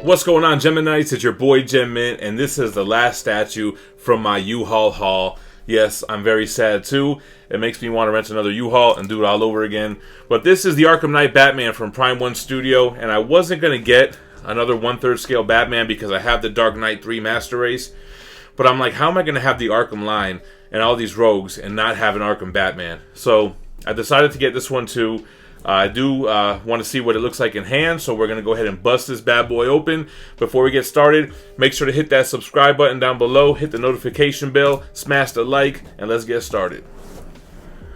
What's going on, Geminites? It's your boy Gem Mint, and this is the last statue from my U-Haul haul. Yes, I'm very sad too. It makes me want to rent another U-Haul and do it all over again. But this is the Arkham Knight Batman from Prime 1 Studio, and I wasn't going to get another 1/3 scale Batman because I have the Dark Knight 3 Master Race. But I'm like, how am I going to have the Arkham line and all these rogues and not have an Arkham Batman? So I decided to get this one too. I do want to see what it looks like in hand, so we're going to go ahead and bust this bad boy open. Before we get started, make sure to hit that subscribe button down below, hit the notification bell, smash the like, and let's get started.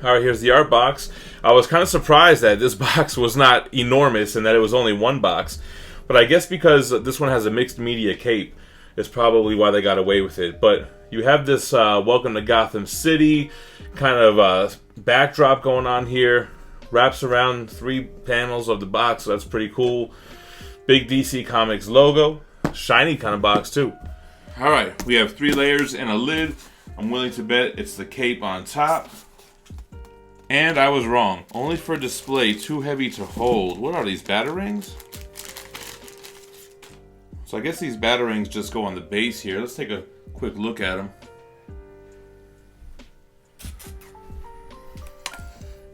Alright, here's the art box. I was kind of surprised that this box was not enormous and that it was only one box. But I guess because this one has a mixed media cape, is probably why they got away with it. But you have this Welcome to Gotham City kind of backdrop going on here. Wraps around 3 panels of the box, so that's pretty cool. Big DC Comics logo. Shiny kind of box too. Alright, we have 3 layers and a lid. I'm willing to bet it's the cape on top. And I was wrong. Only for display, too heavy to hold. What are these, Batarangs? So I guess these Batarangs just go on the base here. Let's take a quick look at them.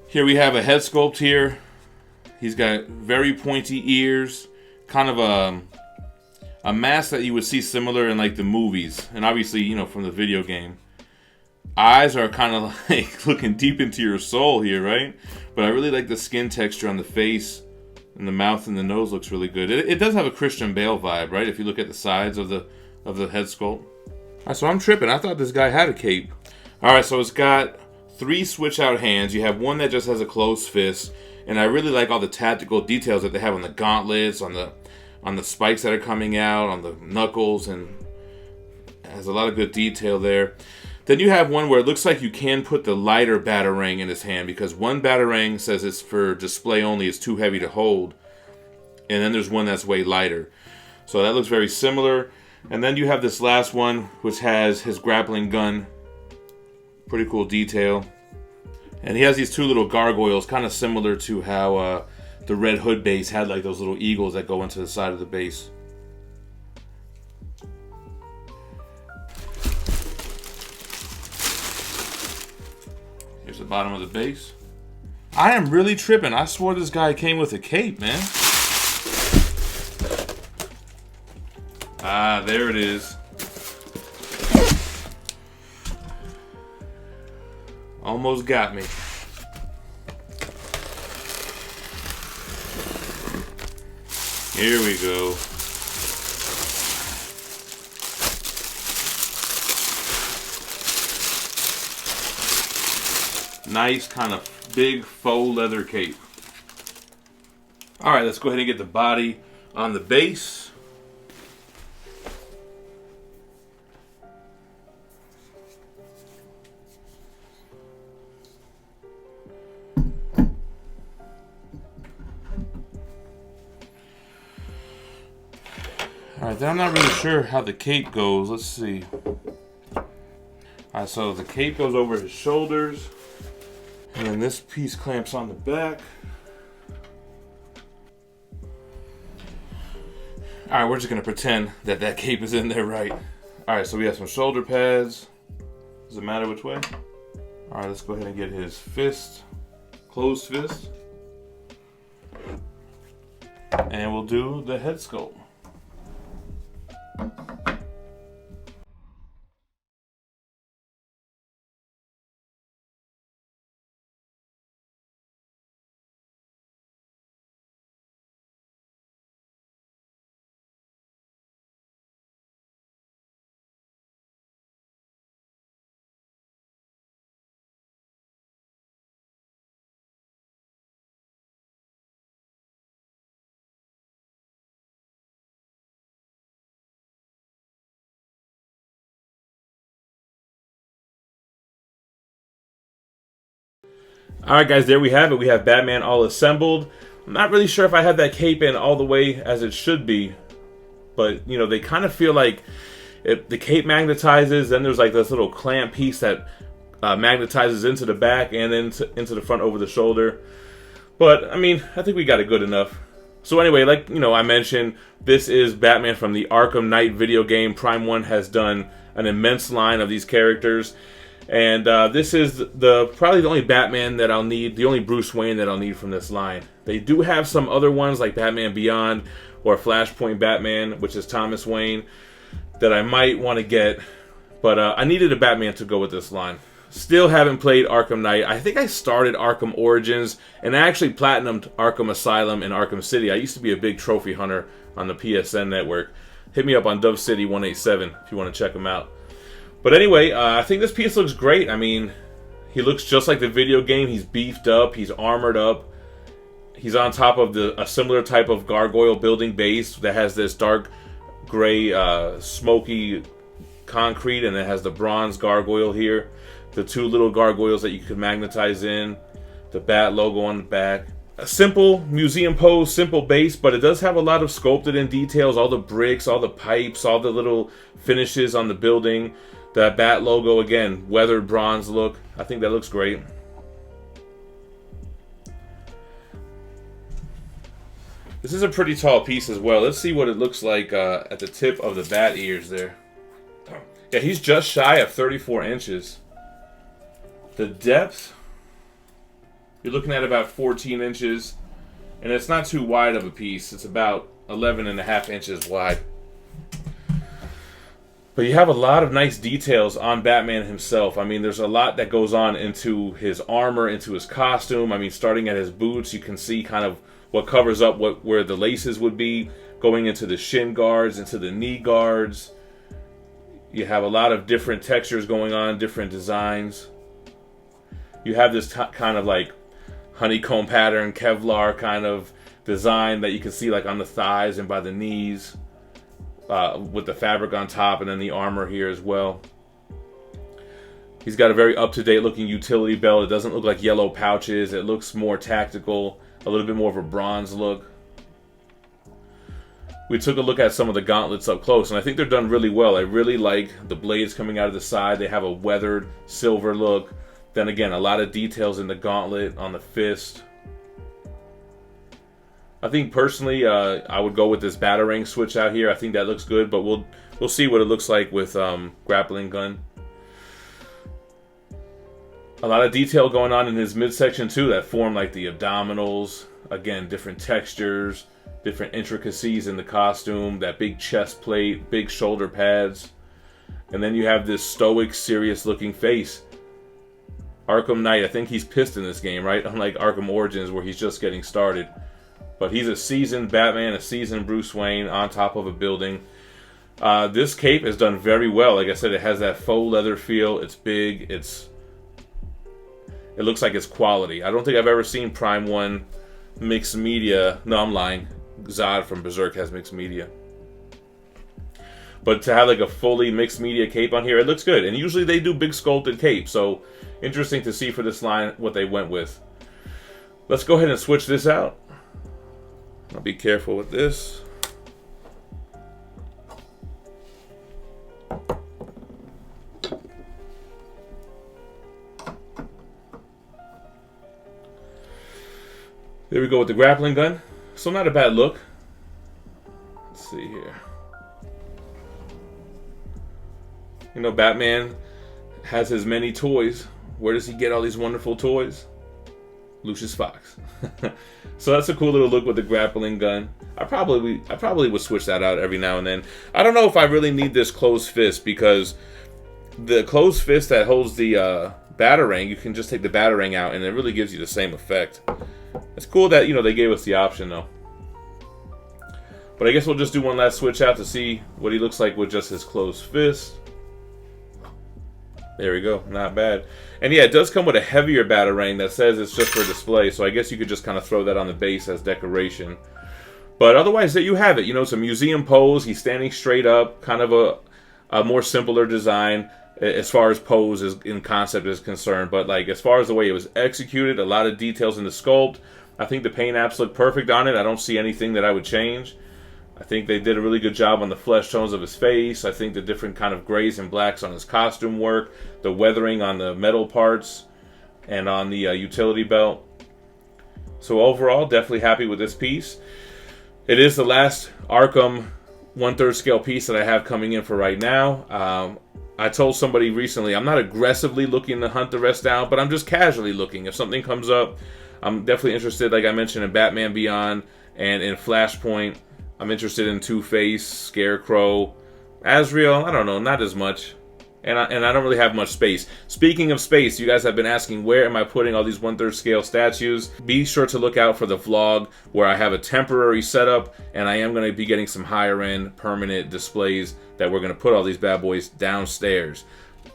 Here we have a head sculpt here. He's got very pointy ears. Kind of a mask that you would see similar in like the movies. And obviously, you know, from the video game. Eyes are kind of like looking deep into your soul here, right? But I really like the skin texture on the face. And the mouth and the nose looks really good. It does have a Christian Bale vibe, right? If you look at the sides of the head sculpt. Alright, so I'm tripping. I thought this guy had a cape. Alright, so it's got 3 switch out hands. You have one that just has a closed fist, and I really like all the tactical details that they have on the gauntlets, on the spikes that are coming out, on the knuckles, and it has a lot of good detail there. Then you have one where it looks like you can put the lighter Batarang in his hand, because one Batarang says it's for display only, it's too heavy to hold, and then there's one that's way lighter. So that looks very similar. And then you have this last one which has his grappling gun. Pretty cool detail. And he has these 2 little gargoyles, kind of similar to how the Red Hood base had like those little eagles that go into the side of the base. Here's the bottom of the base. I am really tripping. I swore this guy came with a cape, man. Ah, there it is. Almost got me. Here we go. Nice kind of big faux leather cape. Alright, let's go ahead and get the body on the base. Alright, then I'm not really sure how the cape goes. Let's see. Alright, so the cape goes over his shoulders. And then this piece clamps on the back. Alright, we're just going to pretend that that cape is in there right. Alright, so we have some shoulder pads. Does it matter which way? Alright, let's go ahead and get his fist. Closed fist. And we'll do the head sculpt. Alright guys, there we have it. We have Batman all assembled. I'm not really sure if I have that cape in all the way as it should be. But, you know, they kind of feel like the cape magnetizes, then there's like this little clamp piece that magnetizes into the back and then into the front over the shoulder. But, I mean, I think we got it good enough. So anyway, like, you know, I mentioned, this is Batman from the Arkham Knight video game. Prime 1 has done an immense line of these characters. And this is probably the only Batman that I'll need, the only Bruce Wayne that I'll need from this line. They do have some other ones like Batman Beyond or Flashpoint Batman, which is Thomas Wayne, that I might want to get. But I needed a Batman to go with this line. Still haven't played Arkham Knight. I think I started Arkham Origins, and I actually platinumed Arkham Asylum and Arkham City. I used to be a big trophy hunter on the PSN network. Hit me up on Dove City 187 if you want to check them out. But anyway, I think this piece looks great. I mean, he looks just like the video game. He's beefed up. He's armored up. He's on top of a similar type of gargoyle building base that has this dark gray, smoky concrete, and it has the bronze gargoyle here. The two little gargoyles that you could magnetize in. The bat logo on the back. A simple museum pose, simple base, but it does have a lot of sculpted in details. All the bricks, all the pipes, all the little finishes on the building. That bat logo, again, weathered bronze look. I think that looks great. This is a pretty tall piece as well. Let's see what it looks like at the tip of the bat ears there. Yeah, he's just shy of 34 inches. The depth, you're looking at about 14 inches. And it's not too wide of a piece. It's about 11.5 inches wide. But you have a lot of nice details on Batman himself. I mean, there's a lot that goes on into his armor, into his costume. I mean, starting at his boots, you can see kind of what covers up where the laces would be, going into the shin guards, into the knee guards. You have a lot of different textures going on, different designs. You have this kind of like honeycomb pattern, Kevlar kind of design that you can see like on the thighs and by the knees. With the fabric on top and then the armor here as well. He's got a very up-to-date looking utility belt. It doesn't look like yellow pouches. It looks more tactical, a little bit more of a bronze look. We took a look at some of the gauntlets up close, and I think they're done really well. I really like the blades coming out of the side. They have a weathered silver look. Then again, a lot of details in the gauntlet, on the fist. I think personally, I would go with this Batarang switch out here. I think that looks good, but we'll see what it looks like with Grappling Gun. A lot of detail going on in his midsection too that form like the abdominals. Again, different textures, different intricacies in the costume. That big chest plate, big shoulder pads, and then you have this stoic, serious-looking face. Arkham Knight, I think he's pissed in this game, right? Unlike Arkham Origins, where he's just getting started. But he's a seasoned Batman, a seasoned Bruce Wayne on top of a building. This cape is done very well. Like I said, it has that faux leather feel. It's big. It looks like it's quality. I don't think I've ever seen Prime 1 mixed media. No, I'm lying. Zod from Berserk has mixed media. But to have like a fully mixed media cape on here, it looks good. And usually they do big sculpted capes. So interesting to see for this line what they went with. Let's go ahead and switch this out. I'll be careful with this. There we go with the Grappling Gun. So not a bad look. Let's see here. You know, Batman has his many toys. Where does he get all these wonderful toys? Lucius Fox. So that's a cool little look with the Grappling Gun. I probably would switch that out every now and then. I don't know if I really need this closed fist, because the closed fist that holds the Batarang, you can just take the Batarang out and it really gives you the same effect. It's cool that, you know, they gave us the option though. But I guess we'll just do one last switch out to see what he looks like with just his closed fist. There we go, not bad. And yeah, it does come with a heavier Batarang that says it's just for display, so I guess you could just kind of throw that on the base as decoration. But otherwise, there you have it. You know, it's a museum pose. He's standing straight up, kind of a more simpler design as far as pose in concept is concerned. But like as far as the way it was executed, a lot of details in the sculpt. I think the paint apps look perfect on it. I don't see anything that I would change. I think they did a really good job on the flesh tones of his face. I think the different kind of grays and blacks on his costume work, the weathering on the metal parts, and on the utility belt. So overall, definitely happy with this piece. It is the last Arkham 1/3 scale piece that I have coming in for right now. I told somebody recently I'm not aggressively looking to hunt the rest down, but I'm just casually looking. If something comes up, I'm definitely interested, like I mentioned, in Batman Beyond and in Flashpoint. I'm interested in Two-Face, Scarecrow, Azrael. I don't know, not as much. And I don't really have much space. Speaking of space, you guys have been asking where am I putting all these 1/3 scale statues. Be sure to look out for the vlog where I have a temporary setup, and I am going to be getting some higher end permanent displays that we're going to put all these bad boys downstairs.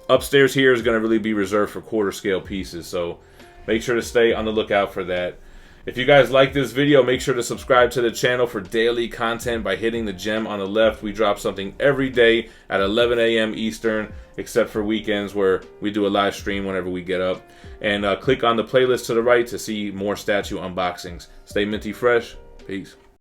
Upstairs here is going to really be reserved for 1/4 scale pieces, so make sure to stay on the lookout for that. If you guys like this video, make sure to subscribe to the channel for daily content by hitting the gem on the left. We drop something every day at 11 a.m. Eastern, except for weekends where we do a live stream whenever we get up. And click on the playlist to the right to see more statue unboxings. Stay minty fresh. Peace.